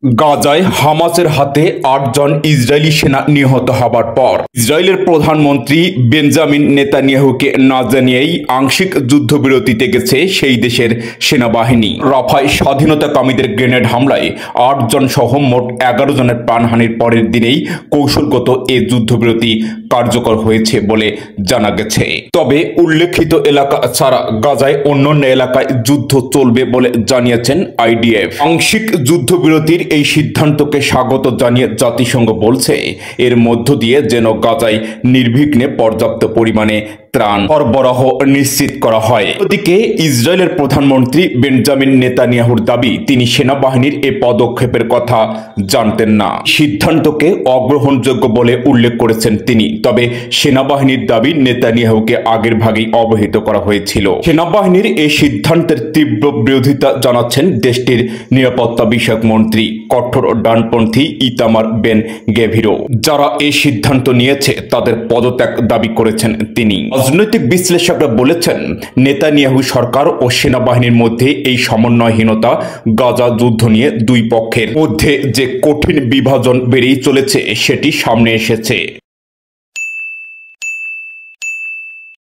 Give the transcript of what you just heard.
গাজায় হামাসের হাতে ৮ জন ইসরায়েলি সেনা নিহত হবার পর ইসরায়েলের প্রধানমন্ত্রী বেঞ্জামিন নেতানিয়াহুকে না জানিয়েই আংশিক যুদ্ধবিরতিতে গেছে সেই দেশের সেনাবাহিনী। রাফায় স্বাধীনতাকামীদের গ্রেনেড হামলায় ৮ জন সহ মোট ১১ জনের প্রাণহানির পরের দিনেই কৌশলগত এ যুদ্ধবিরতি কার্যকর হয়েছে বলে জানা গেছে। তবে উল্লেখিত এলাকা ছাড়া গাজায় অন্যান্য এলাকায় যুদ্ধ চলবে বলে জানিয়েছেন আইডিএফ। আংশিক যুদ্ধবিরতির এই সিদ্ধান্তকে স্বাগত জানিয়ে জাতিসংঘ বলছে, এর মধ্য দিয়ে যেন গাজায় নির্বিঘ্নে পর্যাপ্ত পরিমাণে ত্রাণ সরবরাহ নিশ্চিত করা হয়। ওদিকে ইসরায়েলের প্রধানমন্ত্রী বেঞ্জামিন নেতানিয়াহুর দাবি, তিনি সেনাবাহিনীর এ পদক্ষেপের কথা জানতেন না। সিদ্ধান্তকে অগ্রহণযোগ্য বলে উল্লেখ করেছেন তিনি। তবে সেনাবাহিনীর দাবি, নেতানিয়াহুকে আগের ভাগেই অবহিত করা হয়েছিল। সেনাবাহিনীর এই সিদ্ধান্তের তীব্র বিরোধিতা জানাচ্ছেন দেশটির নিরাপত্তা বিষয়ক মন্ত্রী কঠোর ডানপন্থী ইতামার বেন গেভিরও। যারা এই সিদ্ধান্ত নিয়েছে তাদের পদত্যাগ দাবি করেছেন তিনি। রাজনৈতিক বিশ্লেষকরা বলেছেন, নেতানিয়াহু সরকার ও সেনাবাহিনীর মধ্যে এই সমন্বয়হীনতা গাজা যুদ্ধ নিয়ে দুই পক্ষের মধ্যে যে কঠিন বিভাজন বেড়েই চলেছে সেটি সামনে এসেছে।